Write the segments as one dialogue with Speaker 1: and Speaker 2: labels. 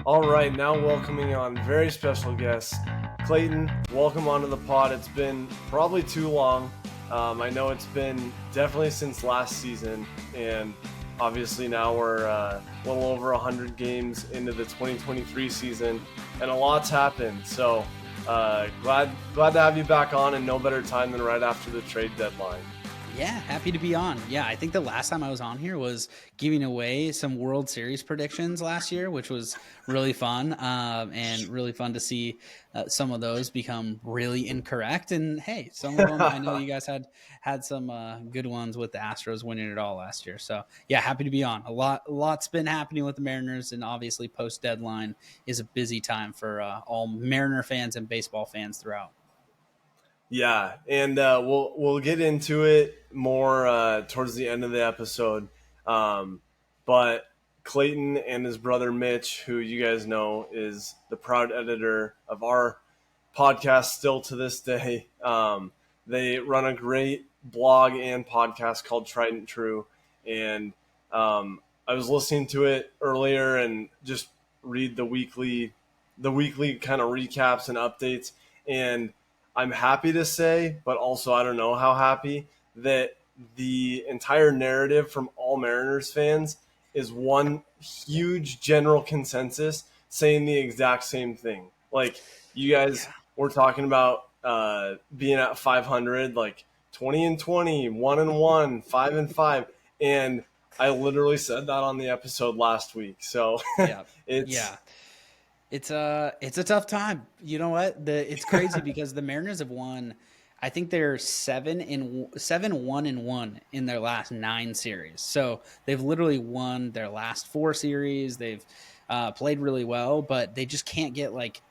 Speaker 1: All right, now welcoming on very special guest, Clayton. Welcome onto the pod. It's been probably too long. I know it's been definitely since last season, and obviously now we're a little over 100 games into the 2023 season, and a lot's happened. So glad to have you back on, and no better time than right after the trade deadline.
Speaker 2: Yeah, happy to be on. Yeah, I think the last time I was on here was giving away some World Series predictions last year, which was really fun and really fun to see some of those become really incorrect. And hey, some of them I know you guys had some good ones with the Astros winning it all last year. So yeah, happy to be on. Lot's been happening with the Mariners, and obviously post deadline is a busy time for all Mariner fans and baseball fans throughout.
Speaker 1: Yeah, and we'll get into it more towards the end of the episode. But Clayton and his brother Mitch, who you guys know is the proud editor of our podcast still to this day, they run a great blog and podcast called Trident True, and I was listening to it earlier and just read the weekly kind of recaps and updates, and I'm happy to say, but also I don't know how happy, that the entire narrative from all Mariners fans is one huge general consensus saying the exact same thing. Like, you guys
Speaker 2: Yeah.
Speaker 1: were talking about being at 500, like 20 and 20, 1 and 1, 5 and 5. And I literally said that on the episode last week. So
Speaker 2: Yeah.
Speaker 1: it's,
Speaker 2: Yeah. It's a tough time. You know what? It's crazy because the Mariners have won. I think they're 7-1-1 in their last 9 series. So they've literally won their last 4 series. They've played really well, but they just can't get like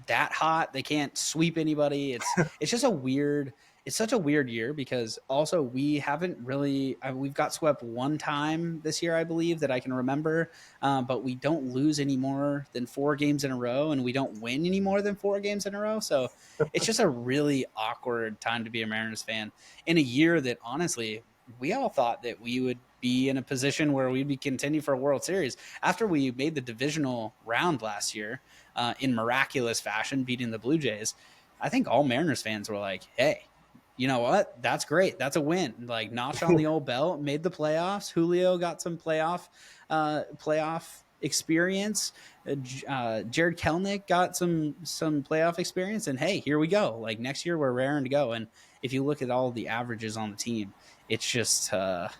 Speaker 2: that hot. They can't sweep anybody. It's just a weird. It's such a weird year because also we haven't really. We've got swept one time this year, I believe, that I can remember. But we don't lose any more than 4 games in a row, and we don't win any more than 4 games in a row. So it's just a really awkward time to be a Mariners fan in a year that honestly we all thought that we would be in a position where we'd be contending for a World Series after we made the divisional round last year in miraculous fashion, beating the Blue Jays. I think all Mariners fans were like, "Hey, you know what? That's great. That's a win. Like notch on the old belt. Made the playoffs. Julio got some playoff experience. Jared Kelnick got some playoff experience. And hey, here we go. Like next year we're raring to go. And if you look at all the averages on the team, it's just I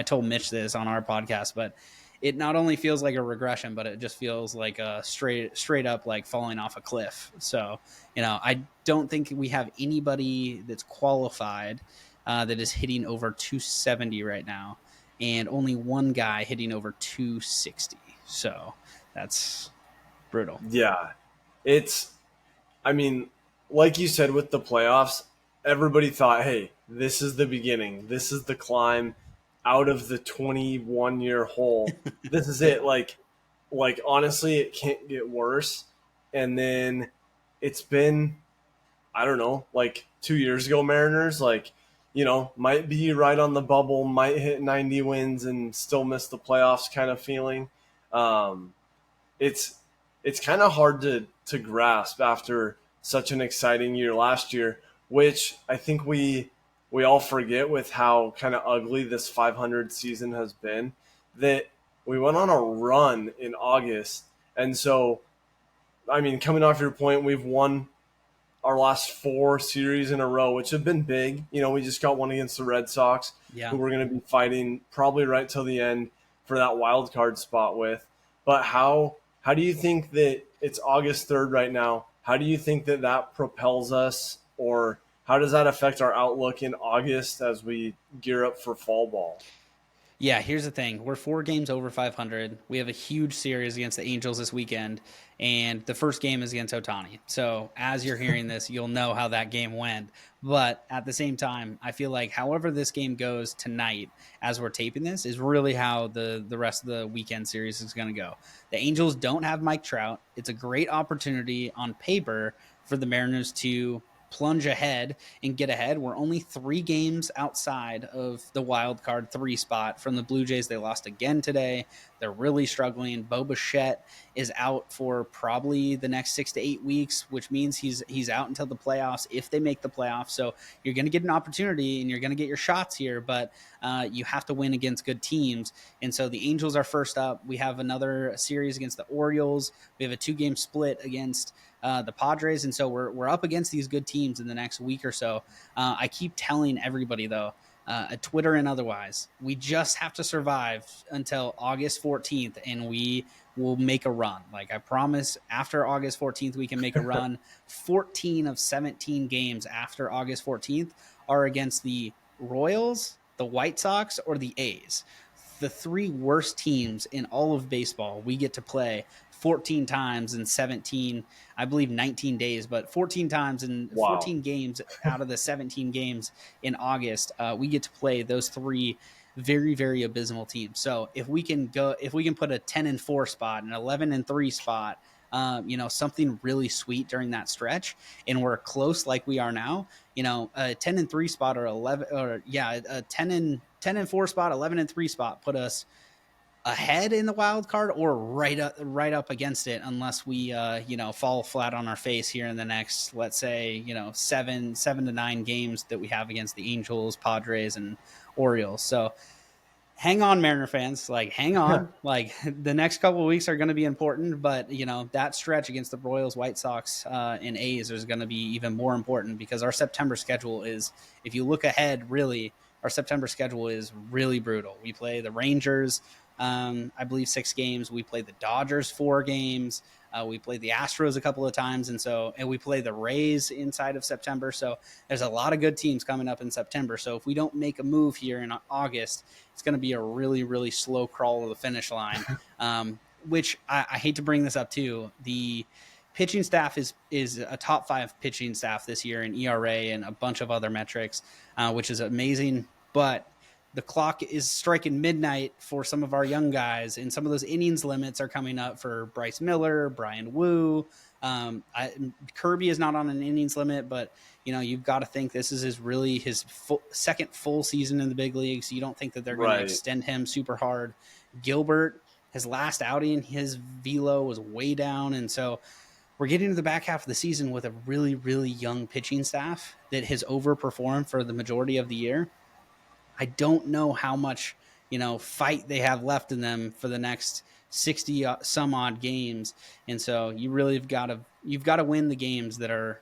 Speaker 2: told Mitch this on our podcast, but it not only feels like a regression, but it just feels like a straight up like falling off a cliff. So, I don't think we have anybody that's qualified that is hitting over 270 right now, and only one guy hitting over 260. So that's brutal.
Speaker 1: yeah, it's, I mean, like you said with the playoffs, everybody thought, hey, this is the beginning. This is the climb out of the 21-year hole. This is it.
Speaker 2: Yeah.
Speaker 1: Like honestly, it can't get worse. And then it's been, I don't know, like 2 years ago, Mariners, like, might be right on the bubble, might hit 90 wins and still miss the playoffs kind of feeling. Um, it's it's kind of hard to grasp after such an exciting year last year, which I think we all forget with how kind of ugly this 500 season has been, that we went on a run in August. And so, I mean, coming off your point, we've won our last 4 series in a row, which have been big. We just got one against the Red Sox,
Speaker 2: Yeah.
Speaker 1: who we're going to be fighting probably right till the end for that wild card spot with. But how do you think that it's August 3rd right now? How do you think that propels us, or how does that affect our outlook in August as we gear up for fall ball?
Speaker 2: Yeah, here's the thing. We're 4 games over 500. We have a huge series against the Angels this weekend, and the first game is against Otani. So as you're hearing this, you'll know how that game went. But at the same time, I feel like however this game goes tonight, as we're taping this, is really how the rest of the weekend series is going to go. The Angels don't have Mike Trout. It's a great opportunity on paper for the Mariners to plunge ahead and get ahead. We're only 3 games outside of the wild card 3 spot from the Blue Jays. They lost again today. They're really struggling. Bo Bichette is out for probably the next 6 to 8 weeks, which means he's out until the playoffs if they make the playoffs. So you're going to get an opportunity and you're going to get your shots here, but you have to win against good teams. And so the Angels are first up. We have another series against the Orioles. We have a 2-game split against the Padres, and so we're up against these good teams in the next week or so. I keep telling everybody though, at Twitter and otherwise, we just have to survive until August 14th, and we will make a run. Like I promise, after August 14th, we can make a run. 14 of 17 games after August 14th are against the Royals, the White Sox, or the A's. The 3 worst teams in all of baseball we get to play 14 times in 17, I believe 19 days, but 14 times in
Speaker 1: Wow.
Speaker 2: 14 games out of the 17 games in August, we get to play those 3 very, very abysmal teams. So if we can put a 10-4 spot, an 11-3 spot, something really sweet during that stretch, and we're close like we are now, a 10-3 spot or a 10-4 spot, 11-3 spot put us ahead in the wild card or right up against it, unless we fall flat on our face here in the next, let's say, 7 to 9 games that we have against the Angels, Padres, and Orioles. So hang on, Mariner fans, like hang on. Like the next couple of weeks are going to be important, but that stretch against the Royals, White Sox, and A's is going to be even more important, because our September schedule is, if you look ahead, really, our September schedule is really brutal. We play the Rangers, I believe 6 games. We play the Dodgers 4 games. We play the Astros a couple of times, and we play the Rays inside of September. So there's a lot of good teams coming up in September. So if we don't make a move here in August, it's going to be a really, really slow crawl to the finish line. Which I hate to bring this up too. The pitching staff is a top 5 pitching staff this year in ERA and a bunch of other metrics, which is amazing. But the clock is striking midnight for some of our young guys, and some of those innings limits are coming up for Bryce Miller, Brian Wu. Kirby is not on an innings limit, but you've got to think this is his second full season in the big leagues. So you don't think that they're going to extend him super hard. Gilbert, his last outing, his velo was way down, and so we're getting to the back half of the season with a really, really young pitching staff that has overperformed for the majority of the year. I don't know how much, fight they have left in them for the next 60 some odd games. And so you really you've got to win the games that are,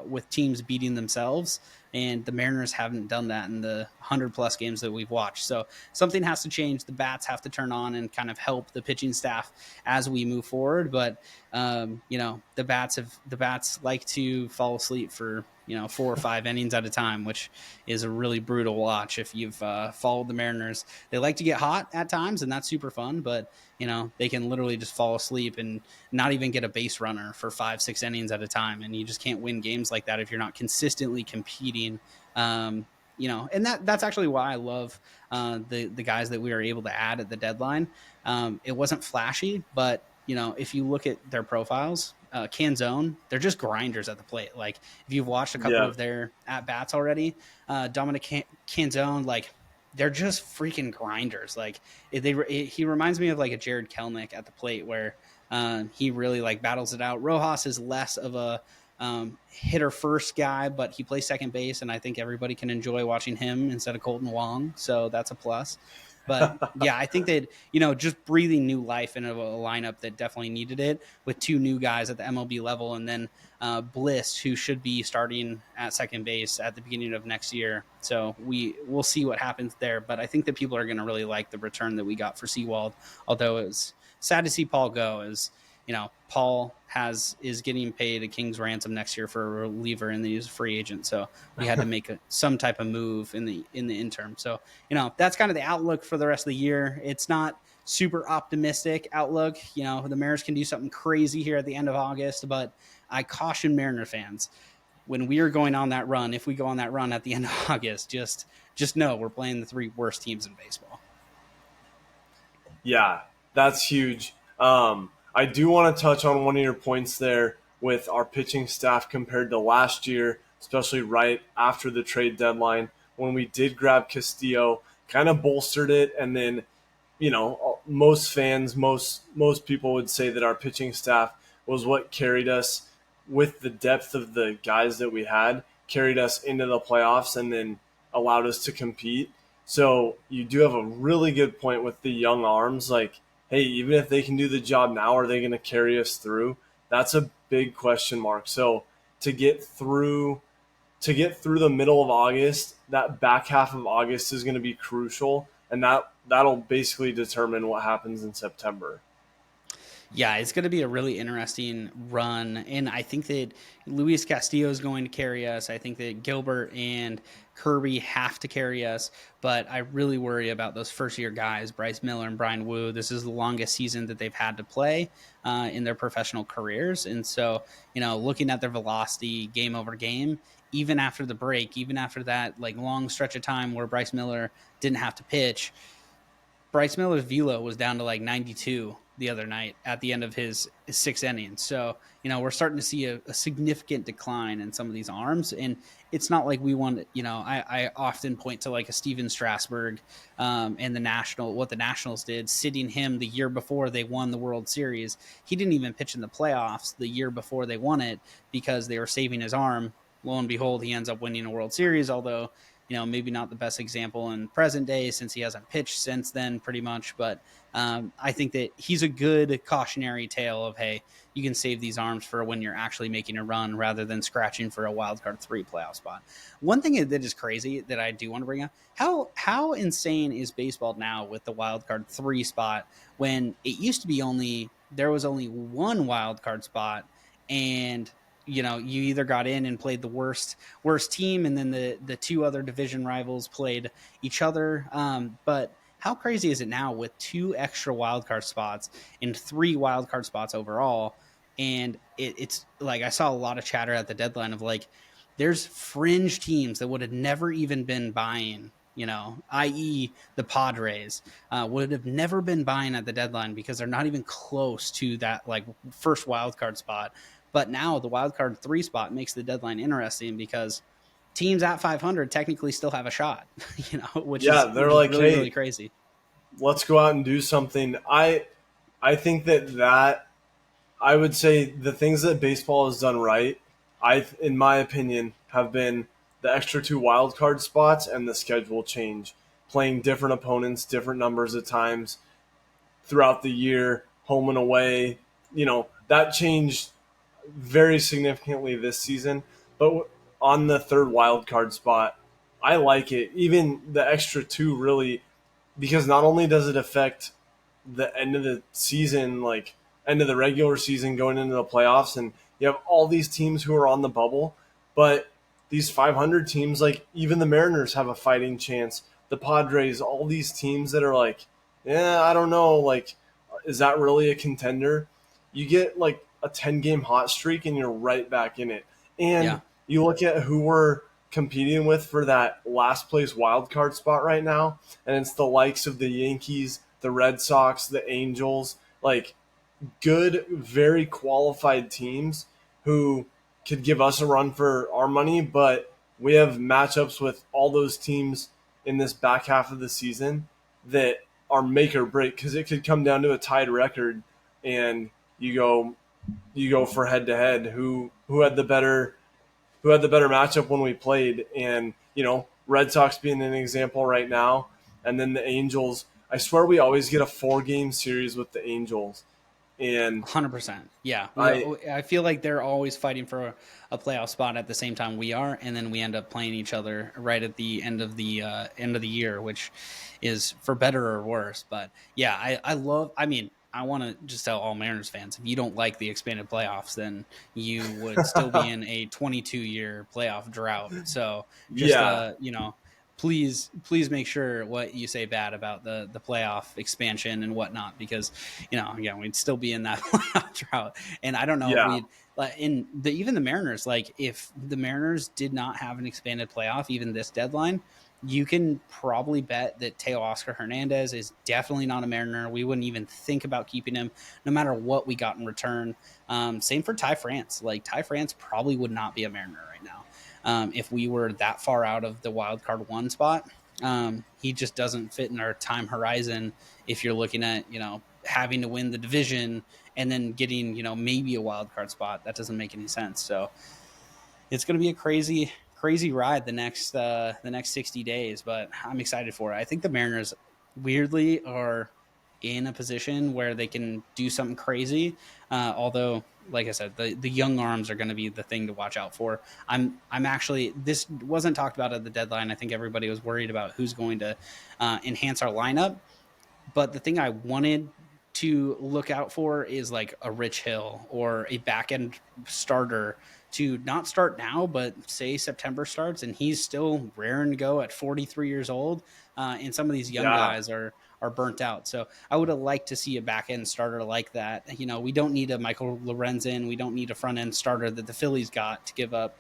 Speaker 2: with teams beating themselves. And the Mariners haven't done that in the 100+ games that we've watched. So something has to change. The bats have to turn on and kind of help the pitching staff as we move forward. But, the bats like to fall asleep for, 4 or 5 innings at a time, which is a really brutal watch if you've followed the Mariners. They like to get hot at times, and that's super fun, but they can literally just fall asleep and not even get a base runner for 5-6 innings at a time, and you just can't win games like that if you're not consistently competing. And that's actually why I love the guys that we were able to add at the deadline. It wasn't flashy, but if you look at their profiles, Canzone, they're just grinders at the plate. Like if you've watched a couple of their at bats already, Dominic Canzone, like they're just freaking grinders. Like he reminds me of like a Jared Kelenic at the plate, where he really like battles it out. Rojas is less of a hitter first guy, but he plays second base, and I think everybody can enjoy watching him instead of Colton Wong, so that's a plus. But yeah, I think that, just breathing new life into a lineup that definitely needed it, with 2 new guys at the MLB level, and then Bliss, who should be starting at second base at the beginning of next year. So we'll see what happens there. But I think that people are going to really like the return that we got for Sewald, although it was sad to see Paul go, as Paul is getting paid a king's ransom next year for a reliever, and he's a free agent. So we had to make some type of move in the interim. So, that's kind of the outlook for the rest of the year. It's not super optimistic outlook. The Mariners can do something crazy here at the end of August, but I caution Mariner fans, when we are going on that run, if we go on that run at the end of August, just know we're playing the 3 worst teams in baseball.
Speaker 1: Yeah, that's huge. I do want to touch on one of your points there with our pitching staff compared to last year, especially right after the trade deadline when we did grab Castillo, kind of bolstered it. And then, most fans, most people would say that our pitching staff was what carried us with the depth of the guys that we had, carried us into the playoffs and then allowed us to compete. So you do have a really good point with the young arms. Like, hey, even if they can do the job now, are they going to carry us through? That's a big question mark. So to get through the middle of August, that back half of August is going to be crucial, and that'll basically determine what happens in September.
Speaker 2: Yeah, it's going to be a really interesting run. And I think that Luis Castillo is going to carry us. I think that Gilbert and Kirby have to carry us. But I really worry about those first year guys, Bryce Miller and Brian Wu. This is the longest season that they've had to play in their professional careers. And so, looking at their velocity game over game, even after the break, even after that like long stretch of time where Bryce Miller didn't have to pitch, Bryce Miller's velo was down to like 92 the other night at the end of his 6 innings. So, we're starting to see a significant decline in some of these arms. And it's not like we want, I often point to like a Steven Strasburg and what the Nationals did, sitting him the year before they won the World Series. He didn't even pitch in the playoffs the year before they won it because they were saving his arm. Lo and behold, he ends up winning a World Series, although maybe not the best example in present day since he hasn't pitched since then pretty much. But I think that he's a good cautionary tale of, hey, you can save these arms for when you're actually making a run rather than scratching for a wild card 3 playoff spot. One thing that is crazy that I do want to bring up, how insane is baseball now with the wild card 3 spot when it used to be there was only one wild card spot, and you either got in and played the worst team, and then the two other division rivals played each other. But how crazy is it now with 2 extra wildcard spots and 3 wildcard spots overall? And it's like, I saw a lot of chatter at the deadline of like, there's fringe teams that would have never even been buying, i.e. the Padres would have never been buying at the deadline because they're not even close to that like first wildcard spot. But now the wildcard 3 spot makes the deadline interesting because teams at 500 technically still have a shot, which
Speaker 1: Yeah,
Speaker 2: is
Speaker 1: they're like,
Speaker 2: really,
Speaker 1: hey,
Speaker 2: really crazy.
Speaker 1: let's go out and do something. I think that I would say the things that baseball has done right, in my opinion, have been the extra 2 wild card spots and the schedule change, playing different opponents, different numbers of times throughout the year, home and away. That changed very significantly this season. But on the third wild card spot, I like it. Even the extra 2 really, because not only does it affect the end of the season, like end of the regular season going into the playoffs, and you have all these teams who are on the bubble, but these 500 teams, like even the Mariners have a fighting chance. The Padres, all these teams that are like, yeah, I don't know, like, is that really a contender? You get like a 10-game hot streak and you're right back in it.
Speaker 2: Yeah.
Speaker 1: And you look at who we're competing with for that last place wild card spot right now, and it's the likes of the Yankees, the Red Sox, the Angels, like good, very qualified teams who could give us a run for our money, but we have matchups with all those teams in this back half of the season that are make or break because it could come down to a tied record and you go for head to head who had the better matchup when we played. And Red Sox being an example right now, and then the Angels. I swear we always get a 4-game series with the Angels, and
Speaker 2: 100%. Yeah.
Speaker 1: I
Speaker 2: I feel like they're always fighting for a playoff spot at the same time we are. And then we end up playing each other right at the end of the year, which is for better or worse. But yeah, I want to just tell all Mariners fans, if you don't like the expanded playoffs, then you would still be in a 22-year playoff drought. So just,
Speaker 1: yeah,
Speaker 2: please make sure what you say bad about the playoff expansion and whatnot, because again, we'd still be in that playoff drought. And I don't know if
Speaker 1: yeah,
Speaker 2: we'd even the Mariners, like if the Mariners did not have an expanded playoff even this deadline, you can probably bet that Teoscar Hernandez is definitely not a Mariner. We wouldn't even think about keeping him, no matter what we got in return. Same for Ty France. Like Ty France probably would not be a Mariner right now if we were that far out of the wild card one spot. He just doesn't fit in our time horizon. If you're looking at having to win the division and then getting maybe a wild card spot, that doesn't make any sense. So it's going to be a crazy ride the next 60 days, but I'm excited for it. I think the Mariners weirdly are in a position where they can do something crazy. Although, like I said, the young arms are going to be the thing to watch out for. I'm actually, this wasn't talked about at the deadline. I think everybody was worried about who's going to enhance our lineup. But the thing I wanted to look out for is like a Rich Hill or a back end starter to not start now, but say September starts and he's still raring to go at 43 years old. And some of these young
Speaker 1: Yeah,
Speaker 2: guys are burnt out. So I would have liked to see a back end starter like that. We don't need a Michael Lorenzen. We don't need a front end starter that the Phillies got to give up.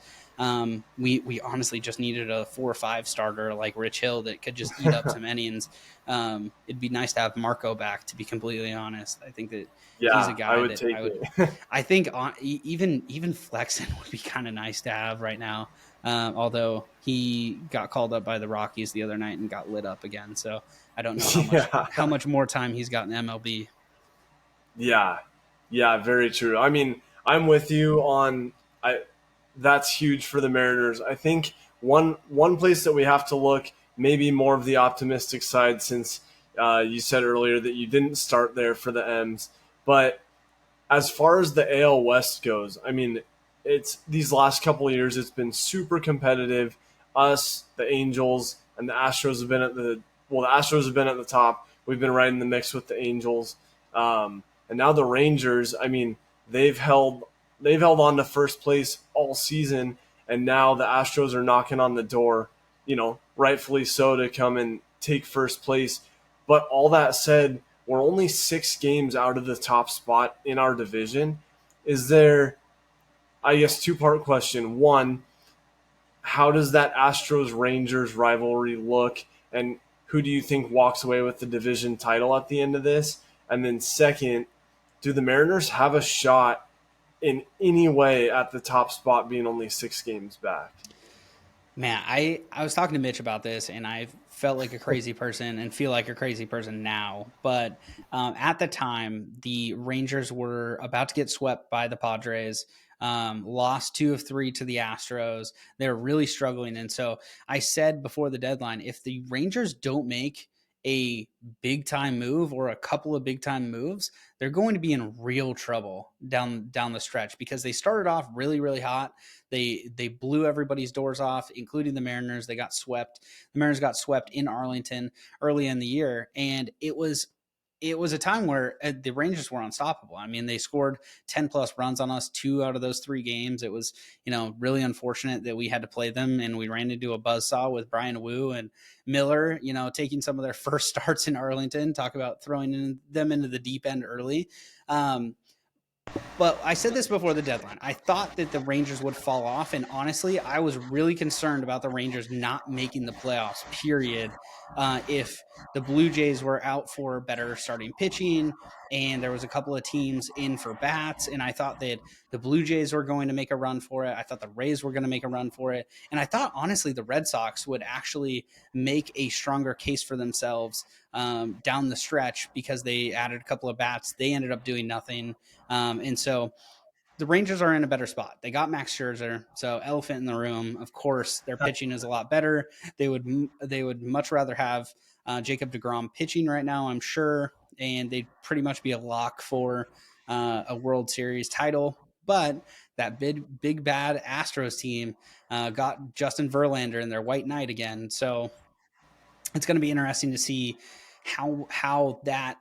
Speaker 2: We honestly just needed a 4 or 5 starter like Rich Hill that could just eat up some innings. It'd be nice to have Marco back. To be completely honest, I think that he's a
Speaker 1: yeah, I
Speaker 2: guy
Speaker 1: would
Speaker 2: that
Speaker 1: take
Speaker 2: I would.
Speaker 1: it.
Speaker 2: I think even Flexen would be kind of nice to have right now. Although he got called up by the Rockies the other night and got lit up again, so I don't know how much
Speaker 1: Yeah,
Speaker 2: how much more time he's got in MLB.
Speaker 1: yeah, yeah, very true. I mean, I'm with you on I that's huge for the Mariners. I think one place that we have to look, maybe more of the optimistic side, since you said earlier that you didn't start there for the M's, but as far as the AL West goes, I mean, it's these last couple of years, it's been super competitive. Us, the Angels, and the Astros have been at the Astros have been at the top. We've been right in the mix with the Angels, and now the Rangers. I mean, they've held they've held on to first place all season, and now the Astros are knocking on the door. Rightfully so, to come and take first place. But all that said, we're only 6 games out of the top spot in our division. Is there, I guess, two-part question. One, how does that Astros Rangers rivalry look? And who do you think walks away with the division title at the end of this? And then, second, do the Mariners have a shot in any way at the top spot being only 6 games back?
Speaker 2: Man, I was talking to Mitch about this, and I felt like a crazy person and feel like a crazy person now. But at the time, the Rangers were about to get swept by the Padres. Lost 2 of 3 to the Astros. They're really struggling, and so I said before the deadline, if the Rangers don't make a big time move or a couple of big time moves, they're going to be in real trouble down the stretch because they started off really hot. They blew everybody's doors off, including the Mariners. They got swept. The Mariners got swept in Arlington early in the year, and it was a time where the Rangers were unstoppable. I mean, they scored 10 plus runs on us 2 out of those 3 games. It was, really unfortunate that we had to play them and we ran into a buzzsaw with Brian Wu and Miller, taking some of their first starts in Arlington. Talk about throwing them into the deep end early. But I said this before the deadline. I thought that the Rangers would fall off. And honestly, I was really concerned about the Rangers not making the playoffs, period. If the Blue Jays were out for better starting pitching and there was a couple of teams in for bats. And I thought that the Blue Jays were going to make a run for it. I thought the Rays were going to make a run for it. And I thought, honestly, the Red Sox would actually make a stronger case for themselves down the stretch because they added a couple of bats. They ended up doing nothing. And so the Rangers are in a better spot. They got Max Scherzer, so elephant in the room. Of course, their pitching is a lot better. They would much rather have Jacob DeGrom pitching right now, I'm sure, and they'd pretty much be a lock for a World Series title. But that big bad Astros team got Justin Verlander in their white knight again, so it's going to be interesting to see how that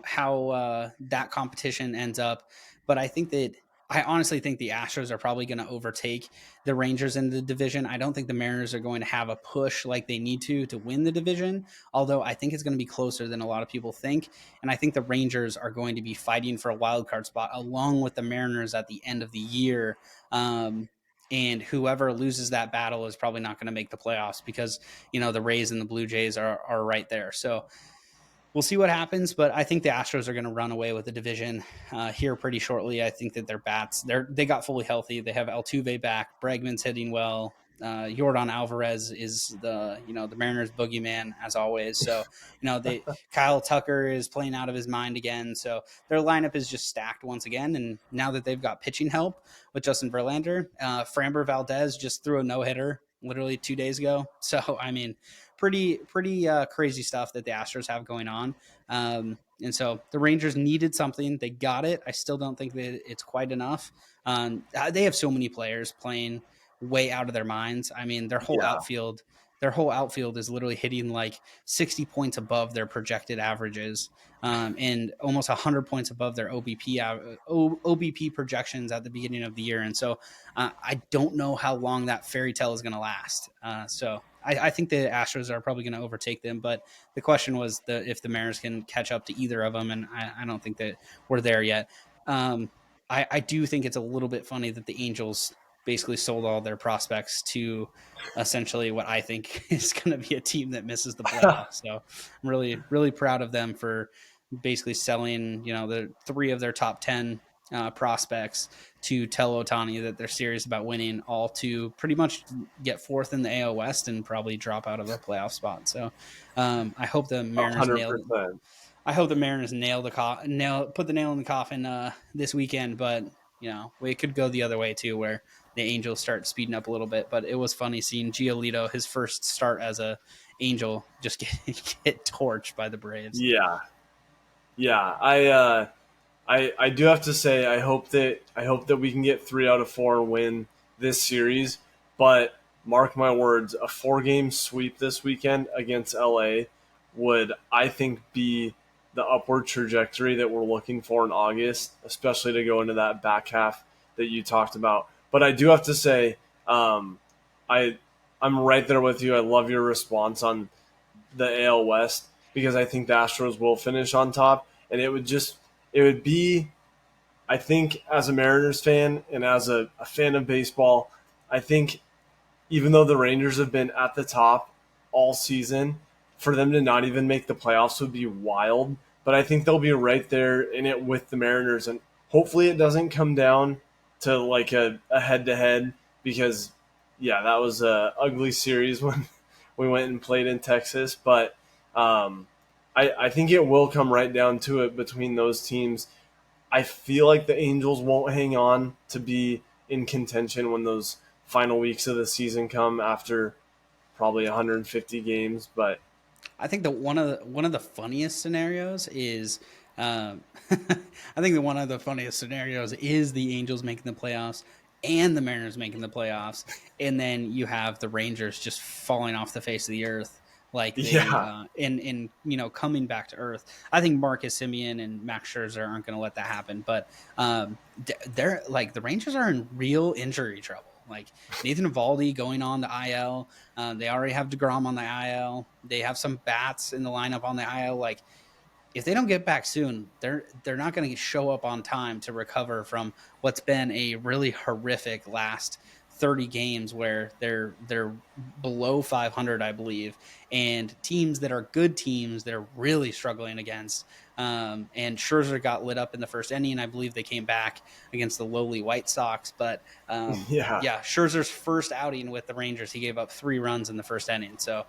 Speaker 2: how that competition ends up. But I honestly think the Astros are probably going to overtake the Rangers in the division. I don't think the Mariners are going to have a push like they need to win the division, although I think it's going to be closer than a lot of people think. And I think the Rangers are going to be fighting for a wild card spot along with the Mariners at the end of the year. and whoever loses that battle is probably not going to make the playoffs because the Rays and the Blue Jays are right there. So we'll see what happens, but I think the Astros are going to run away with the division here pretty shortly. I think that their bats, they got fully healthy. They have Altuve back. Bregman's hitting well. Yordan Alvarez is the Mariners boogeyman as always. So Kyle Tucker is playing out of his mind again. So their lineup is just stacked once again. And now that they've got pitching help with Justin Verlander, Framber Valdez just threw a no hitter literally 2 days ago. So I mean, pretty crazy stuff that the Astros have going on. And so the Rangers needed something. They got it. I still don't think that it's quite enough. They have so many players playing way out of their minds. I mean,
Speaker 1: Yeah.
Speaker 2: their whole outfield is literally hitting like 60 points above their projected averages, and almost 100 points above their OBP projections at the beginning of the year. And so I don't know how long that fairy tale is going to last. So I think the Astros are probably going to overtake them, but the question was if the Mariners can catch up to either of them, and I don't think that we're there yet. I do think it's a little bit funny that the Angels basically sold all their prospects to essentially what I think is going to be a team that misses the playoffs. So I'm really, really proud of them for basically selling, the 3 of their top 10 prospects to tell Otani that they're serious about winning, all to pretty much get 4th in the AL West and probably drop out of a playoff spot. So I hope the Mariners nail
Speaker 1: 100%.
Speaker 2: I hope the Mariners put the nail in the coffin this weekend, but we could go the other way too, where the Angels start speeding up a little bit. But it was funny seeing Giolito, his first start as a Angel, just get torched by the Braves.
Speaker 1: Yeah. Yeah. I do have to say I hope that we can get 3 out of 4 and win this series. But mark my words, a 4-game sweep this weekend against LA would, I think, be the upward trajectory that we're looking for in August, especially to go into that back half that you talked about. But I do have to say, I I'm right there with you. I love your response on the AL West because I think the Astros will finish on top, and it would be, I think, as a Mariners fan and as a fan of baseball, I think even though the Rangers have been at the top all season, for them to not even make the playoffs would be wild. But I think they'll be right there in it with the Mariners, and hopefully it doesn't come down to like a head-to-head because, yeah, that was a ugly series when we went and played in Texas. But I think it will come right down to it between those teams. I feel like the Angels won't hang on to be in contention when those final weeks of the season come after probably 150 games. But
Speaker 2: I think that one of the funniest scenarios is, I think that one of the funniest scenarios is the Angels making the playoffs and the Mariners making the playoffs, and then you have the Rangers just falling off the face of the earth, like they
Speaker 1: yeah,
Speaker 2: in coming back to earth. I think Marcus Semien and Max Scherzer aren't going to let that happen, but they're like the Rangers are in real injury trouble. Like Nathan Eovaldi going on the IL. They already have DeGrom on the IL. They have some bats in the lineup on the IL. Like if they don't get back soon, they're not going to show up on time to recover from what's been a really horrific last 30 games where they're below 500, I believe, and teams that are good teams they're really struggling against. And Scherzer got lit up in the first inning. I believe they came back against the lowly White Sox, but
Speaker 1: yeah,
Speaker 2: yeah, Scherzer's first outing with the Rangers, he gave up 3 runs in the first inning. So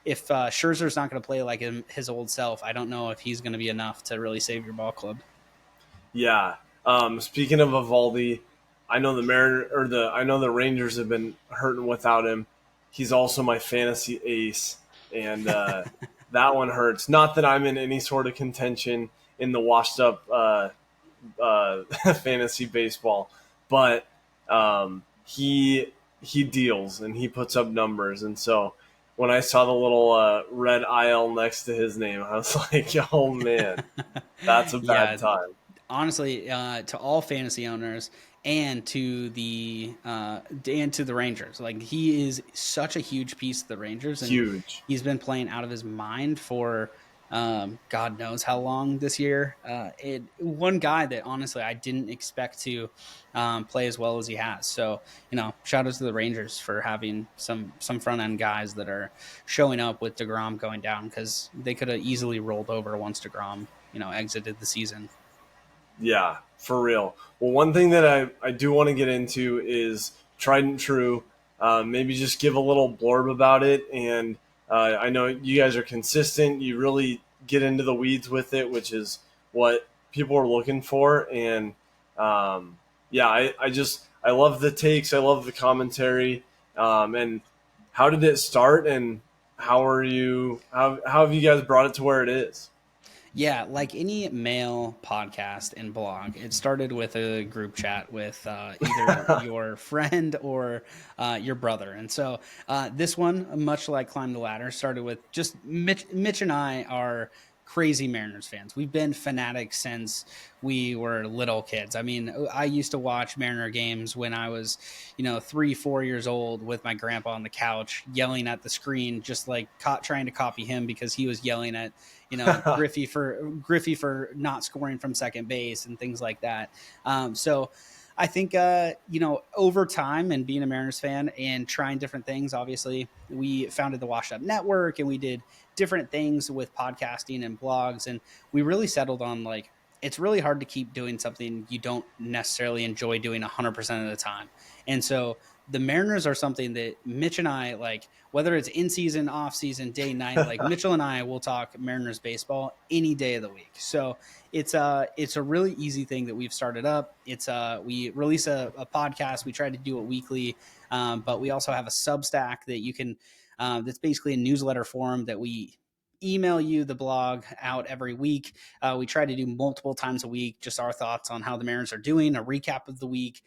Speaker 2: if Scherzer's not going to play like his old self, I don't know if he's going to be enough to really save your ball club.
Speaker 1: yeah. Speaking of Evaldi, I know the Rangers have been hurting without him. He's also my fantasy ace, and that one hurts. Not that I'm in any sort of contention in the washed up fantasy baseball, but he deals and he puts up numbers, and so when I saw the little red IL next to his name, I was like, oh man, that's a bad
Speaker 2: Yeah,
Speaker 1: time.
Speaker 2: honestly, to all fantasy owners and to the Rangers, like he is such a huge piece of the Rangers, and
Speaker 1: Huge.
Speaker 2: he's been playing out of his mind for God knows how long this year. One guy that honestly I didn't expect to play as well as he has. So shout out to the Rangers for having some front end guys that are showing up with Degrom going down, because they could have easily rolled over once Degrom exited the season.
Speaker 1: Yeah, for real. Well, one thing that I do want to get into is Trident True. Maybe just give a little blurb about it. And I know you guys are consistent. You really get into the weeds with it, which is what people are looking for. And yeah, I love the takes. I love the commentary. And how did it start? And how have you guys brought it to where it is?
Speaker 2: Yeah, like any male podcast and blog, it started with a group chat with either your friend or your brother. And so this one, much like Climb the Ladder, started with just Mitch and I are crazy Mariners fans. We've been fanatics since we were little kids. I mean, I used to watch Mariner games when I was, 3, 4 years old with my grandpa on the couch, yelling at the screen, just like trying to copy him because he was yelling at Griffey for not scoring from second base and things like that. So I think over time and being a Mariners fan and trying different things, obviously we founded the Washed Up Network and we did different things with podcasting and blogs, and we really settled on like it's really hard to keep doing something you don't necessarily enjoy doing 100% of the time. And so the Mariners are something that Mitch and I like, whether it's in season, off season, day, night, like Mitchell and I will talk Mariners baseball any day of the week. So it's a really easy thing that we've started up. We release a podcast. We try to do it weekly, but we also have a Substack that you can, that's basically a newsletter form that we email you the blog out every week. We try to do multiple times a week, just our thoughts on how the Mariners are doing, a recap of the week,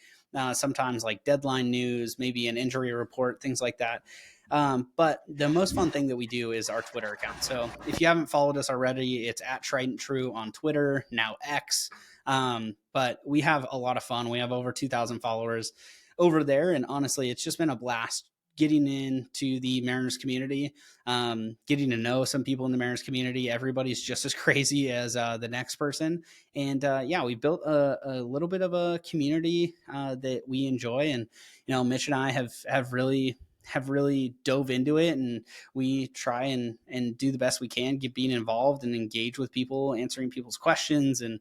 Speaker 2: sometimes like deadline news, maybe an injury report, things like that. But the most fun thing that we do is our Twitter account. So if you haven't followed us already, it's at Trident True on Twitter, now X. But we have a lot of fun. We have over 2,000 followers over there. And honestly, it's just been a blast getting into the Mariners community, getting to know some people in the Mariners community. Everybody's just as crazy as the next person. And yeah, we built a little bit of a community that we enjoy. And, Mitch and I have really dove into it, and we try and do the best we can, get being involved and engage with people, answering people's questions, and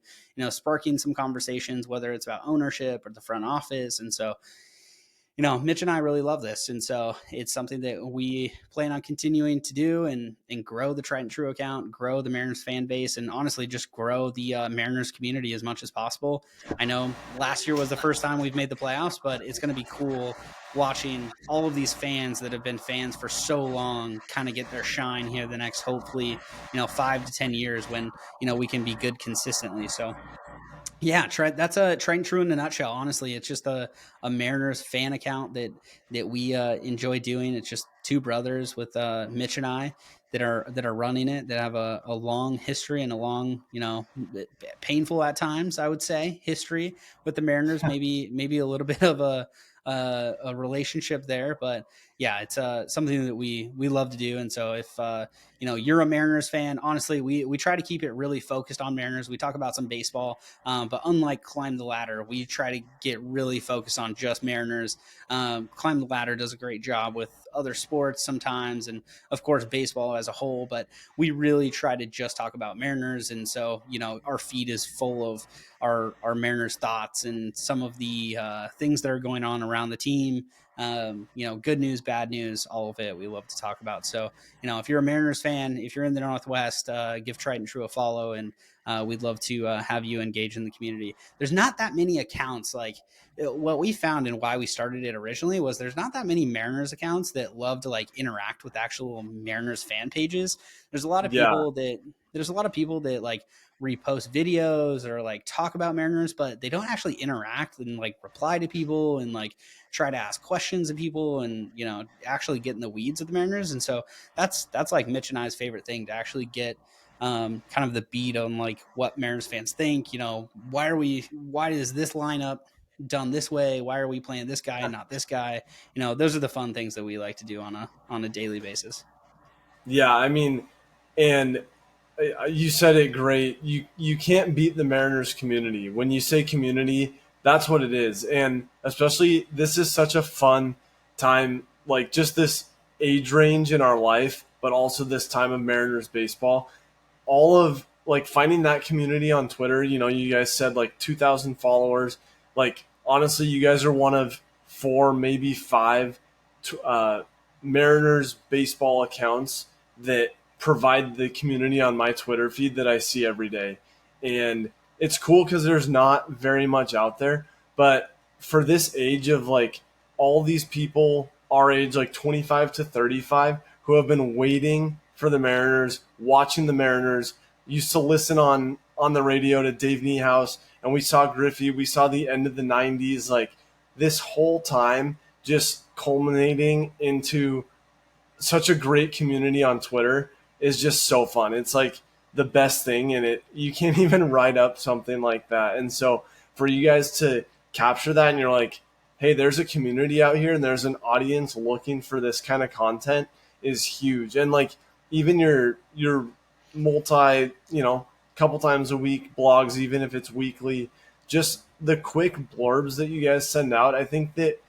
Speaker 2: sparking some conversations, whether it's about ownership or the front office. And so Mitch and I really love this. And so it's something that we plan on continuing to do, and grow the Trident True account, grow the Mariners fan base, and honestly just grow the Mariners community as much as possible. I know last year was the first time we've made the playoffs, but it's going to be cool watching all of these fans that have been fans for so long kind of get their shine here the next, hopefully, 5 to 10 years when, we can be good consistently. So yeah, that's a Trent True in a nutshell. Honestly, it's just a Mariners fan account that we enjoy doing. It's just two brothers with Mitch and I that are running it, that have a long history and a long, painful at times, I would say, history with the Mariners. Maybe a little bit of a relationship there, but yeah, it's something that we love to do. And so if you're a Mariners fan, honestly, we try to keep it really focused on Mariners. We talk about some baseball, but unlike Climb the Ladder, we try to get really focused on just Mariners. Climb the Ladder does a great job with other sports sometimes, and of course baseball as a whole, but we really try to just talk about Mariners. And so our feed is full of our Mariners thoughts and some of the things that are going on around the team. Good news, bad news, all of it we love to talk about. So if you're a Mariners fan, if you're in the Northwest, give Trident True a follow, and we'd love to have you engage in the community. There's not that many accounts. Like what we found and why we started it originally was there's not that many Mariners accounts that love to like interact with actual Mariners fan pages. There's a lot of
Speaker 1: Yeah.
Speaker 2: people that like repost videos or like talk about Mariners, but they don't actually interact and like reply to people and like try to ask questions of people and actually get in the weeds of the Mariners. And so that's like Mitch and I's favorite thing, to actually get kind of the beat on like what Mariners fans think. Why is this lineup done this way? Why are we playing this guy and not this guy? Those are the fun things that we like to do on a daily basis.
Speaker 1: Yeah, I mean, and You said it great. You can't beat the Mariners community. When you say community, that's what it is. And especially this is such a fun time, like just this age range in our life, but also this time of Mariners baseball. All of like finding that community on Twitter, you guys said like 2,000 followers. Like honestly, you guys are one of four, maybe five Mariners baseball accounts that provide the community on my Twitter feed that I see every day. And it's cool because there's not very much out there. But for this age of like all these people our age, like 25 to 35, who have been waiting for the Mariners, watching the Mariners, used to listen on the radio to Dave Niehaus, and we saw Griffey, we saw the end of the 90s, like this whole time just culminating into such a great community on Twitter is just so fun. It's like the best thing in it. You can't even write up something like that. And so for you guys to capture that and you're like, hey, there's a community out here and there's an audience looking for this kind of content is huge. And like even your multi, couple times a week blogs, even if it's weekly, just the quick blurbs that you guys send out, I think that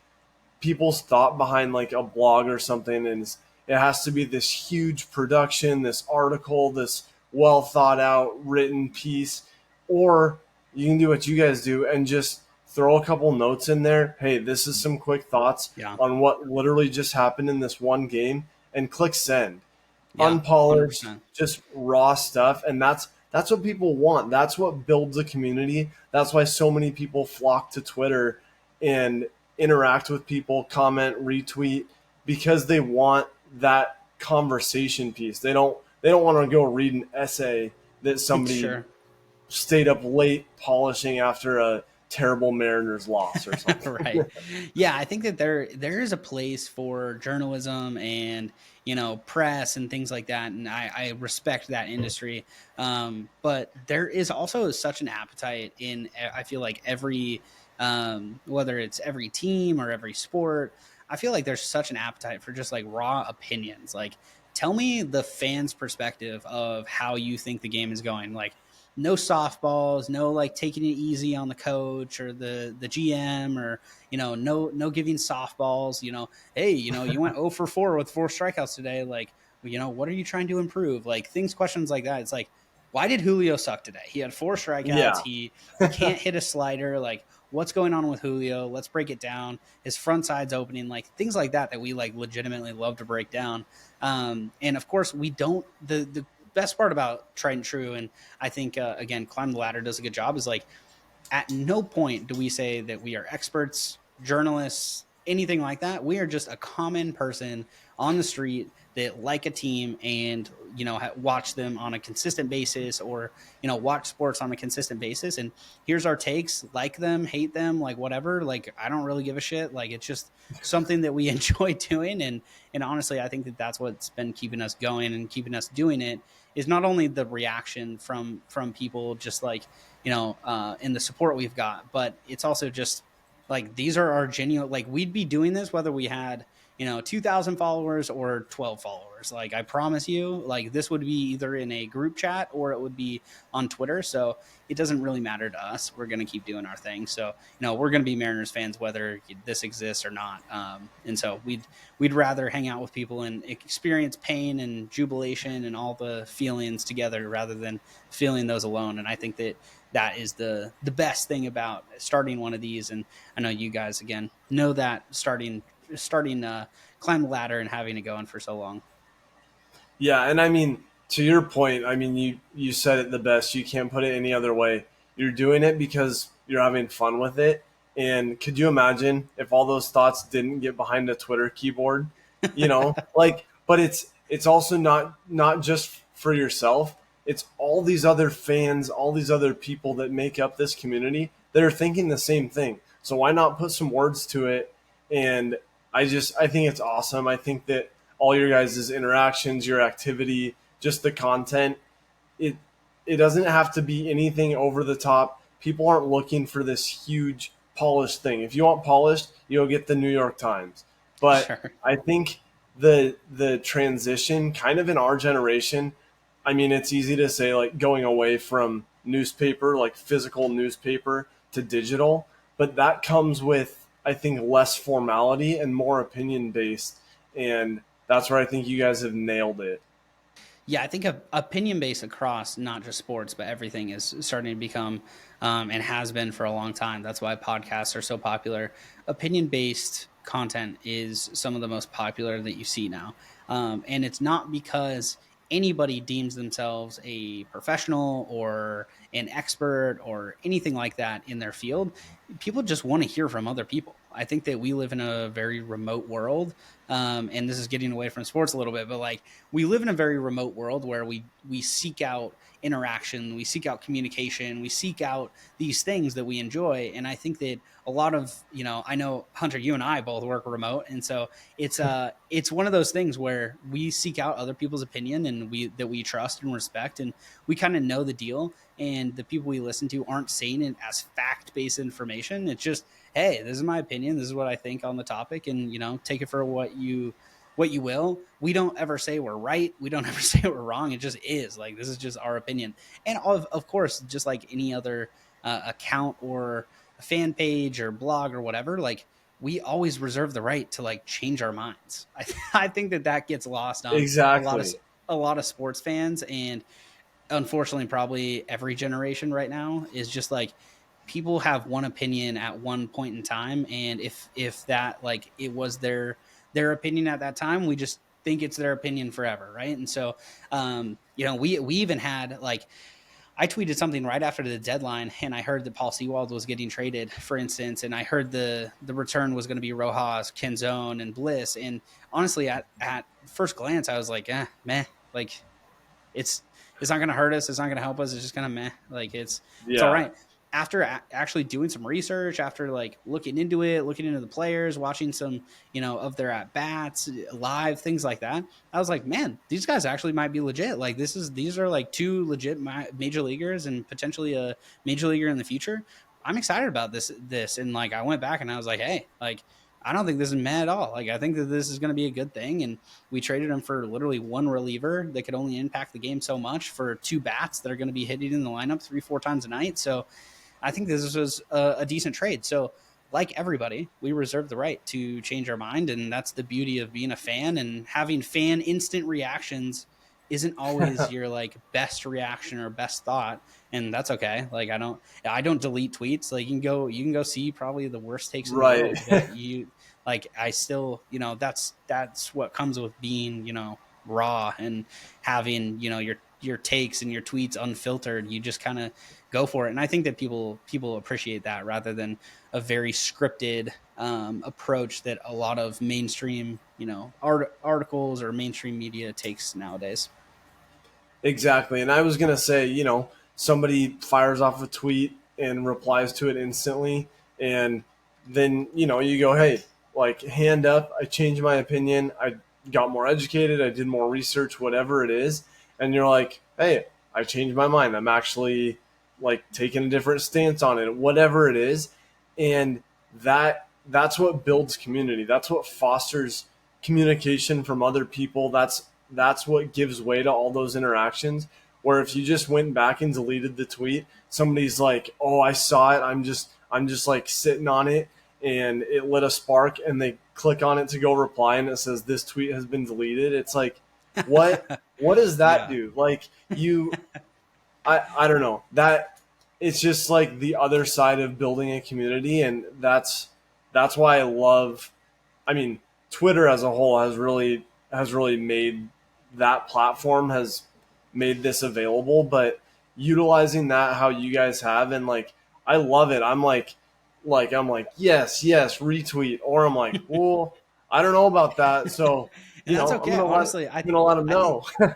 Speaker 1: people's thought behind like a blog or something and it has to be this huge production, this article, this well thought out written piece, or you can do what you guys do and just throw a couple notes in there. Hey, this is some quick thoughts
Speaker 2: Yeah.
Speaker 1: on what literally just happened in this one game, and click send.
Speaker 2: Yeah.
Speaker 1: Unpolished,
Speaker 2: 100%.
Speaker 1: just raw stuff, and that's what people want. That's what builds a community. That's why so many people flock to Twitter and interact with people, comment, retweet, because they want that conversation piece. They don't want to go read an essay that somebody
Speaker 2: Sure.
Speaker 1: stayed up late polishing after a terrible Mariners loss or something.
Speaker 2: Right. Yeah, I think that there is a place for journalism and press and things like that, and I respect that industry. But there is also such an appetite in I feel like every whether it's every team or every sport. I feel like there's such an appetite for just like raw opinions. Like, tell me the fans' perspective of how you think the game is going. Like, no softballs, no like taking it easy on the coach or the GM, or no giving softballs. Hey, you went 0 for 4 with 4 strikeouts today. Like, what are you trying to improve? Like questions like that. It's like, why did Julio suck today? He had 4 strikeouts.
Speaker 1: Yeah.
Speaker 2: He can't hit a slider. Like, what's going on with Julio? Let's break it down. His front side's opening. Like things like that we like legitimately love to break down. And of course, we don't. The best part about Trident True, and I think again, Climb the Ladder does a good job, is like at no point do we say that we are experts, journalists, anything like that. We are just a common person on the street that like a team and watch them on a consistent basis, or watch sports on a consistent basis, and here's our takes. Like them, hate them, like whatever, like I don't really give a shit. Like it's just something that we enjoy doing, and honestly I think that that's what's been keeping us going and keeping us doing it, is not only the reaction from people, just like in the support we've got, but it's also just like these are our genuine, like we'd be doing this whether we had 2,000 followers or 12 followers. Like I promise you, like this would be either in a group chat or it would be on Twitter. So it doesn't really matter to us. We're going to keep doing our thing. So we're going to be Mariners fans whether this exists or not. And so we'd rather hang out with people and experience pain and jubilation and all the feelings together rather than feeling those alone. And I think that is the best thing about starting one of these. And I know you guys again know that starting Climb the Ladder and having it going for so long.
Speaker 1: Yeah, and I mean, to your point, I mean, you said it the best. You can't put it any other way. You're doing it because you're having fun with it. And could you imagine if all those thoughts didn't get behind a Twitter keyboard? Like, but it's also not just for yourself. It's all these other fans, all these other people that make up this community that are thinking the same thing. So why not put some words to it? And I think it's awesome. I think that all your guys' interactions, your activity, just the content, it it doesn't have to be anything over the top. People aren't looking for this huge polished thing. If you want polished, you'll get the New York Times. But
Speaker 2: Sure.
Speaker 1: I think the transition kind of in our generation, I mean, it's easy to say like going away from newspaper, like physical newspaper, to digital, but that comes with, I think, less formality and more opinion based. And that's where I think you guys have nailed it.
Speaker 2: Yeah, I think opinion based across not just sports, but everything is starting to become, and has been for a long time. That's why podcasts are so popular. Opinion based content is some of the most popular that you see now. And it's not because anybody deems themselves a professional or an expert or anything like that in their field. People just want to hear from other people. I think that we live in a very remote world. And this is getting away from sports a little bit, but like, we live in a very remote world where we seek out interaction, we seek out communication, we seek out these things that we enjoy. And I think that a lot of, I know, Hunter, you and I both work remote, and so it's one of those things where we seek out other people's opinion and we trust and respect, and we kind of know the deal. And the people we listen to aren't saying it as fact-based information. It's just, hey, this is my opinion, this is what I think on the topic, and take it for what you will. We don't ever say we're right. We don't ever say we're wrong. It just is like, this is just our opinion. And of course, just like any other account or a fan page or blog or whatever, like, we always reserve the right to like change our minds. I think that gets lost on a lot of
Speaker 1: Exactly.
Speaker 2: a lot of sports fans, and unfortunately probably every generation right now is just like, people have one opinion at one point in time, and if that, like, it was their opinion at that time, we just think it's their opinion forever, right? And so we even had, like, I tweeted something right after the deadline, and I heard that Paul Sewald was getting traded, for instance, and I heard the return was going to be Rojas, Kenzone, and Bliss. And honestly, at first glance, I was like, meh, like, it's it's not going to hurt us. It's not going to help us. It's just kind of meh. Like, it's all
Speaker 1: Yeah.
Speaker 2: right. After actually doing some research, after like looking into it, looking into the players, watching some of their at bats live, things like that, I was like, man, these guys actually might be legit. Like, these are like two legit major leaguers and potentially a major leaguer in the future. I'm excited about this, and like, I went back and I was like, hey, like, I don't think this is mad at all. Like, I think that this is going to be a good thing. And we traded him for literally one reliever that could only impact the game so much for two bats that are going to be hitting in the lineup 3-4 times a night. So I think this was a decent trade. So, like everybody, we reserve the right to change our mind. And that's the beauty of being a fan, and having fan instant reactions isn't always your like best reaction or best thought. And that's okay. Like, I don't delete tweets. Like, you can go see probably the worst takes in the
Speaker 1: Right.
Speaker 2: world, but I still, that's what comes with being, raw, and having, your takes and your tweets unfiltered. You just kind of go for it. And I think that people appreciate that, rather than a very scripted approach that a lot of mainstream, articles or mainstream media takes nowadays.
Speaker 1: Exactly. And I was going to say, somebody fires off a tweet and replies to it instantly. And then, you go, hey, like, hand up. I changed my opinion. I got more educated. I did more research, whatever it is. And you're like, hey, I changed my mind. I'm actually like taking a different stance on it, whatever it is. And that's what builds community. That's what fosters communication from other people. That's what gives way to all those interactions. Where if you just went back and deleted the tweet, somebody's like, "Oh, I saw it. I'm just like sitting on it, and it lit a spark." And they click on it to go reply, and it says this tweet has been deleted. It's like, what? What does that
Speaker 2: Yeah.
Speaker 1: do? Like, I don't know. That it's just like the other side of building a community, and that's why I love. I mean, Twitter as a whole has really made that platform, has made this available, but utilizing that how you guys have, and like, I love it. I'm like yes, yes, retweet, or I'm like, well, I don't know about that, so
Speaker 2: And that's
Speaker 1: I'm
Speaker 2: okay.
Speaker 1: gonna let
Speaker 2: Honestly,
Speaker 1: I'm gonna let them
Speaker 2: I think
Speaker 1: know.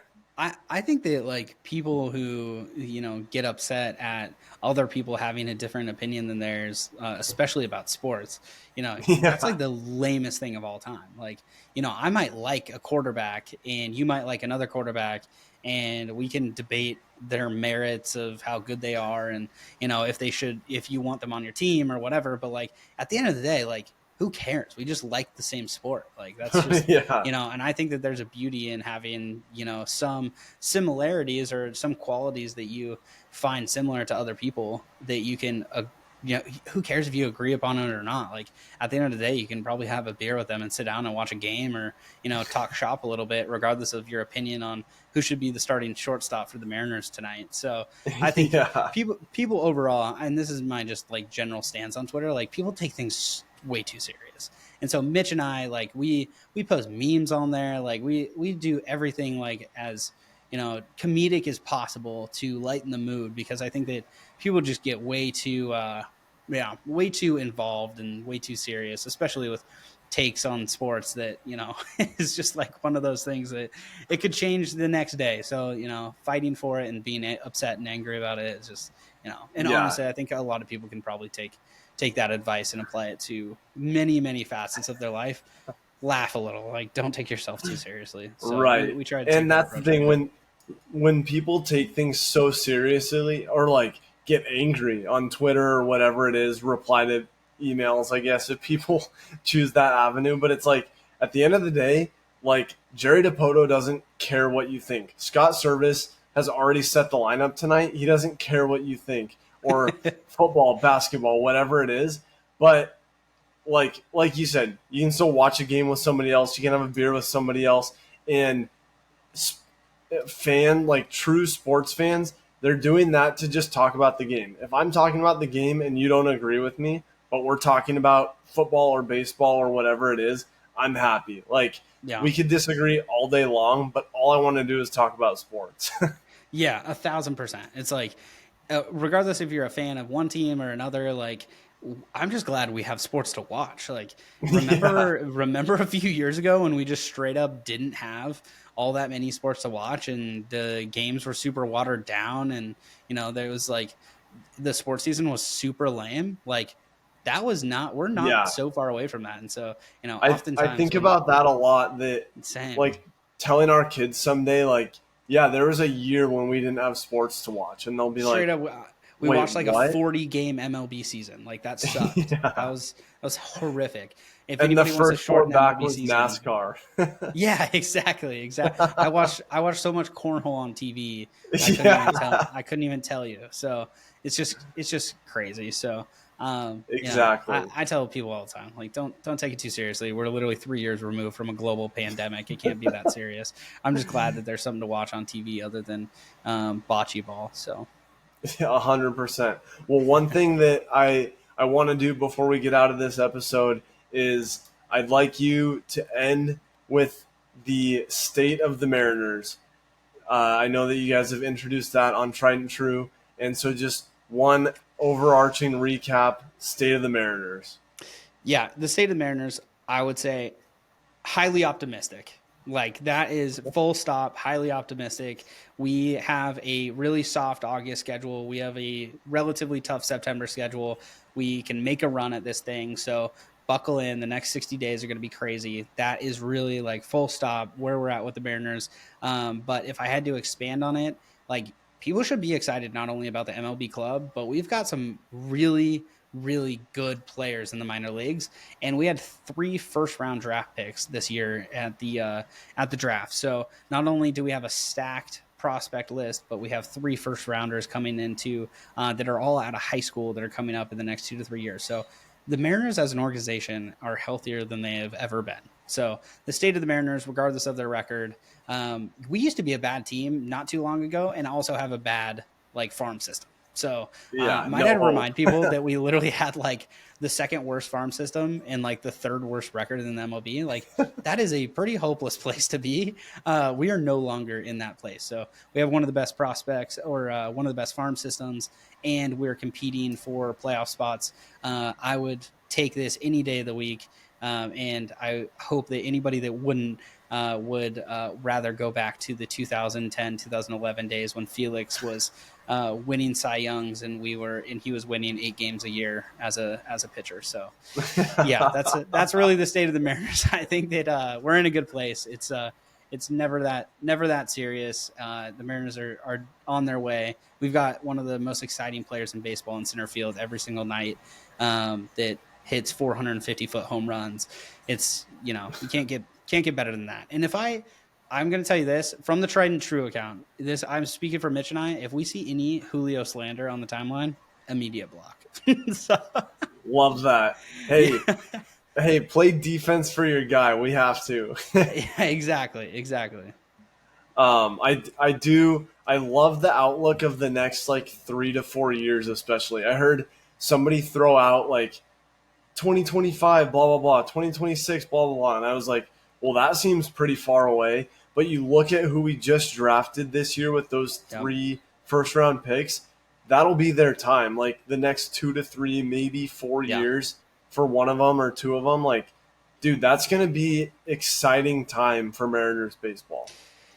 Speaker 2: I think that like people who get upset at other people having a different opinion than theirs, especially about sports, that's
Speaker 1: Yeah,
Speaker 2: like the lamest thing of all time. Like, I might like a quarterback and you might like another quarterback, and we can debate their merits of how good they are, and if you want them on your team or whatever. But like, at the end of the day, like, who cares? We just like the same sport. Like that's just,
Speaker 1: Yeah.
Speaker 2: and I think that there's a beauty in having, some similarities or some qualities that you find similar to other people that you can, who cares if you agree upon it or not? Like at the end of the day, you can probably have a beer with them and sit down and watch a game or, talk shop a little bit, regardless of your opinion on who should be the starting shortstop for the Mariners tonight. So I think
Speaker 1: Yeah.
Speaker 2: people overall, and this is my just like general stance on Twitter, like people take things way too serious. And so Mitch and I, like we post memes on there, like we do everything like as comedic as possible to lighten the mood, because I think that people just get way too way too involved and way too serious, especially with takes on sports that is just like one of those things that it could change the next day. So fighting for it and being upset and angry about it is just and
Speaker 1: Yeah.
Speaker 2: honestly, I think a lot of people can probably take that advice and apply it to many facets of their life. Laugh a little, like don't take yourself too seriously. So
Speaker 1: Right.
Speaker 2: we try to take
Speaker 1: And
Speaker 2: that
Speaker 1: that's the
Speaker 2: approach right
Speaker 1: thing,
Speaker 2: now.
Speaker 1: when people take things so seriously, or like get angry on Twitter or whatever it is, reply to emails, I guess, if people choose that avenue. But it's like at the end of the day, like Jerry Dipoto doesn't care what you think. Scott Service has already set the lineup tonight. He doesn't care what you think, or football, basketball, whatever it is. But like you said, you can still watch a game with somebody else. You can have a beer with somebody else, and like true sports fans, they're doing that to just talk about the game. If I'm talking about the game and you don't agree with me, but we're talking about football or baseball or whatever it is, I'm happy. Like
Speaker 2: Yeah.
Speaker 1: we could disagree all day long, but all I want to do is talk about sports.
Speaker 2: Yeah, 1,000%. It's like, regardless if you're a fan of one team or another, like I'm just glad we have sports to watch. Like,
Speaker 1: Yeah.
Speaker 2: remember a few years ago when we just straight up didn't have all that many sports to watch, and the games were super watered down, and there was like the sports season was super lame. Like that was not. We're not
Speaker 1: Yeah.
Speaker 2: so far away from that, and so
Speaker 1: I
Speaker 2: oftentimes
Speaker 1: think
Speaker 2: when
Speaker 1: about that a lot, that
Speaker 2: same.
Speaker 1: like telling our kids someday, like, yeah, there was a year when we didn't have sports to watch, and they'll be
Speaker 2: Straight
Speaker 1: like,
Speaker 2: up, we
Speaker 1: wait,
Speaker 2: watched like a
Speaker 1: what?
Speaker 2: 40-game MLB season. Like that sucked. That
Speaker 1: Yeah.
Speaker 2: was horrific. If
Speaker 1: And the
Speaker 2: anybody wants to
Speaker 1: first
Speaker 2: shorten
Speaker 1: sport
Speaker 2: the
Speaker 1: back
Speaker 2: MLB
Speaker 1: was
Speaker 2: season,
Speaker 1: NASCAR.
Speaker 2: yeah, exactly. I watched so much cornhole on TV.
Speaker 1: Yeah,
Speaker 2: I couldn't even tell you. So it's just crazy. So
Speaker 1: exactly.
Speaker 2: I tell people all the time, like don't take it too seriously. We're literally 3 years removed from a global pandemic. It can't be that serious. I'm just glad that there's something to watch on TV other than bocce ball. So
Speaker 1: 100%. Well, one thing that I want to do before we get out of this episode is I'd like you to end with the state of the Mariners. I know that you guys have introduced that on Trident True, and so just one overarching recap: state of the Mariners.
Speaker 2: yeah, the state of the Mariners, I would say highly optimistic. Like that is full stop, highly optimistic. We have a really soft August schedule. We have a relatively tough September schedule. We can make a run at this thing. So buckle in. The next 60 days are going to be crazy. That is really like full stop where we're at with the Mariners. But if I had to expand on it, like people should be excited not only about the MLB club, but we've got some really good players in the minor leagues, and we had 3 first-round draft picks this year at the draft. So not only do we have a stacked prospect list, but we have 3 first-rounders coming into that are all out of high school that are coming up in the next 2 to 3 years. So the Mariners as an organization are healthier than they have ever been. So the state of the Mariners, regardless of their record, we used to be a bad team not too long ago, and also have a bad like farm system. So
Speaker 1: Yeah,
Speaker 2: might I
Speaker 1: no hope.
Speaker 2: remind people that we literally had like the second worst farm system and like the third worst record in the MLB. Like that is a pretty hopeless place to be. We are no longer in that place. So we have one of the best prospects or one of the best farm systems, and we're competing for playoff spots. I would take this any day of the week. And I hope that anybody that wouldn't would rather go back to the 2010, 2011 days when Felix was winning Cy Youngs and he was winning 8 games a year as a pitcher. So yeah, that's really the state of the Mariners. I think that we're in a good place. It's never that serious. The Mariners are on their way. We've got one of the most exciting players in baseball in center field every single night. That hits 450-foot home runs. It's, you can't get better than that. And I'm going to tell you this from the Trident True account. This I'm speaking for Mitch and I. If we see any Julio slander on the timeline, immediate block. So,
Speaker 1: Love that.
Speaker 2: yeah,
Speaker 1: Hey, play defense for your guy. We have to.
Speaker 2: yeah, exactly.
Speaker 1: I love the outlook of the next like 3 to 4 years, especially. I heard somebody throw out like 2025, blah, blah, blah, 2026, blah, blah, blah. And I was like, well, that seems pretty far away. But you look at who we just drafted this year with those
Speaker 2: Yep.
Speaker 1: 3 first round picks, that'll be their time. Like the next 2 to 3, maybe 4
Speaker 2: Yeah.
Speaker 1: years for one of them or two of them. Like, dude, that's going to be exciting time for Mariners baseball.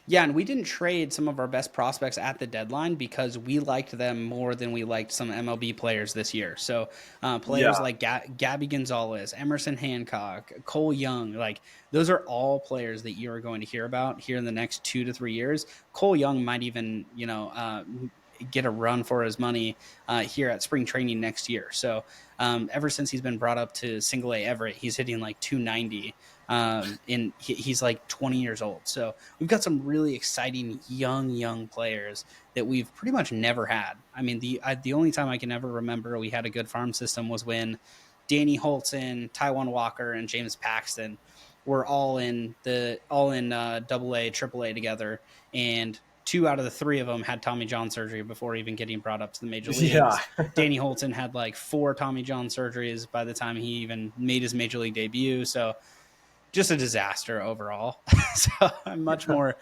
Speaker 2: Yeah, and we didn't trade some of our best prospects at the deadline because we liked them more than we liked some MLB players this year. So players
Speaker 1: Yeah.
Speaker 2: like Gabby Gonzalez, Emerson Hancock, Cole Young, like those are all players that you are going to hear about here in the next 2 to 3 years. Cole Young might even, get a run for his money here at spring training next year. So ever since he's been brought up to Single A Everett, he's hitting like 290. He's like 20 years old. So we've got some really exciting young players that we've pretty much never had. I mean, the only time I can ever remember we had a good farm system was when Danny Holton, Taiwan Walker, and James Paxton were all in Double A, Triple A together, and 2 out of the 3 of them had Tommy John surgery before even getting brought up to the major
Speaker 1: Yeah.
Speaker 2: leagues. Danny Holton had like 4 Tommy John surgeries by the time he even made his major league debut. So just a disaster overall. So I'm much more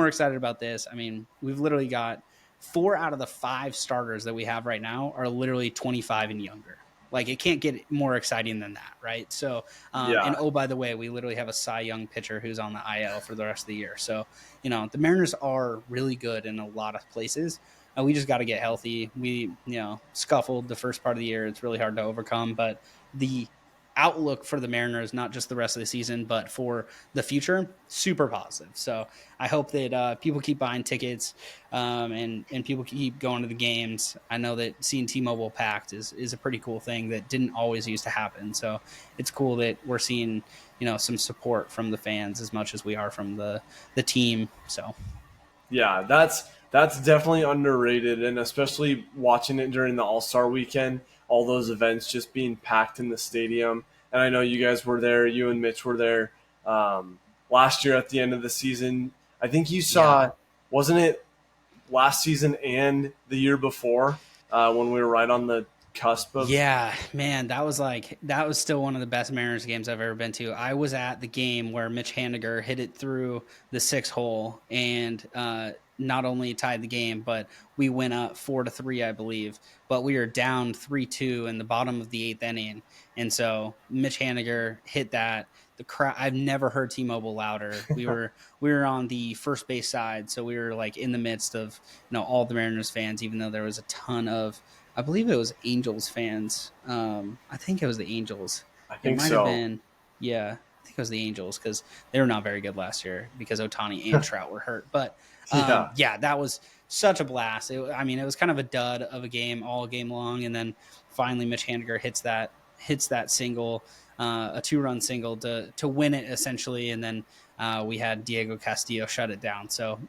Speaker 2: excited about this. I mean, we've literally got 4 out of the 5 starters that we have right now are literally 25 and younger. Like it can't get more exciting than that, right? So, and
Speaker 1: Yeah.
Speaker 2: oh, by the way, we literally have a Cy Young pitcher who's on the IL for the rest of the year. So, the Mariners are really good in a lot of places. We just got to get healthy. We, scuffled the first part of the year. It's really hard to overcome, but the outlook for the Mariners, not just the rest of the season, but for the future, super positive. So I hope that people keep buying tickets and people keep going to the games. I know that seeing T-Mobile packed is a pretty cool thing that didn't always used to happen. So it's cool that we're seeing some support from the fans as much as we are from the team. So
Speaker 1: Yeah, that's definitely underrated, and especially watching it during the All-Star weekend, all those events just being packed in the stadium. And I know you guys were there, you and Mitch were there last year at the end of the season. I think you
Speaker 2: yeah.
Speaker 1: saw, wasn't it last season and the year before when we were right on the cusp of?
Speaker 2: Yeah, man, that was still one of the best Mariners games I've ever been to. I was at the game where Mitch Haniger hit it through the 6 hole and not only tied the game, but we went up 4-3, I believe. But we were down 3-2 in the bottom of the 8th inning, and so Mitch Haniger hit that. The crowd, I've never heard T-Mobile louder. We were on the first base side, so we were like in the midst of all the Mariners fans, even though there was a ton of, I believe it was Angels fans. I think it was the Angels.
Speaker 1: I
Speaker 2: It
Speaker 1: think
Speaker 2: might have
Speaker 1: so.
Speaker 2: been, yeah, I think it was the Angels because they were not very good last year because Otani and Trout were hurt. But
Speaker 1: Yeah.
Speaker 2: yeah, that was such a blast. I mean, it was kind of a dud of a game all game long, and then finally Mitch Haniger hits that single, a 2-run single to win it essentially, and then we had Diego Castillo shut it down. So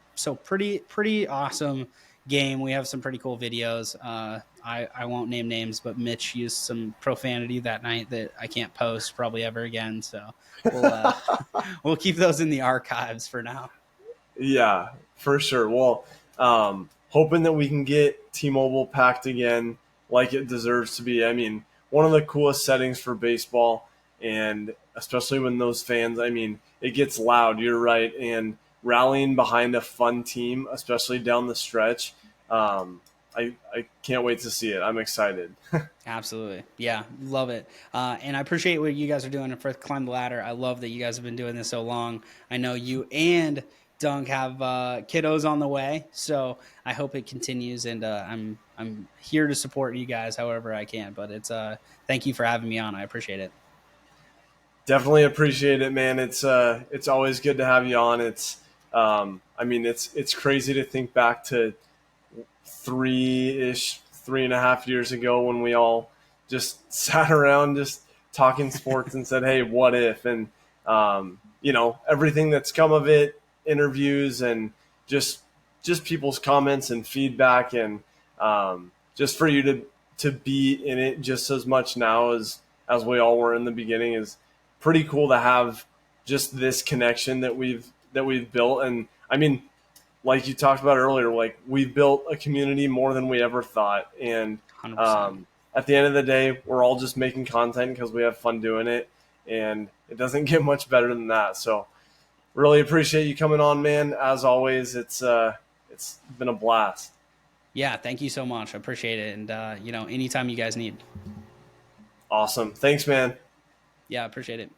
Speaker 2: pretty awesome game. We have some pretty cool videos. I won't name names, but Mitch used some profanity that night that I can't post probably ever again. So we'll we'll keep those in the archives for now.
Speaker 1: Yeah, for sure. Well, hoping that we can get T-Mobile packed again like it deserves to be. I mean, one of the coolest settings for baseball, and especially when those fans, I mean, it gets loud, you're right, and rallying behind a fun team, especially down the stretch, I can't wait to see it. I'm excited.
Speaker 2: Absolutely. Yeah, love it. And I appreciate what you guys are doing for Climb the Ladder. I love that you guys have been doing this so long. I know you and Dunk have kiddos on the way, so I hope it continues. And I'm here to support you guys however I can. But thank you for having me on. I appreciate it.
Speaker 1: Definitely appreciate it, man. It's always good to have you on. I mean, it's crazy to think back to 3-ish, 3.5 years ago when we all just sat around just talking sports and said, hey, what if? And, everything that's come of it, interviews and just people's comments and feedback, and just for you to be in it just as much now as we all were in the beginning is pretty cool to have just this connection that we've built. And I mean, like you talked about earlier, like we've built a community more than we ever thought. And
Speaker 2: 100%.
Speaker 1: at the end of the day, we're all just making content because we have fun doing it, and it doesn't get much better than that. So really appreciate you coming on, man. As always, it's been a blast.
Speaker 2: Yeah, thank you so much. I appreciate it. And, anytime you guys need.
Speaker 1: Awesome. Thanks, man.
Speaker 2: Yeah, I appreciate it.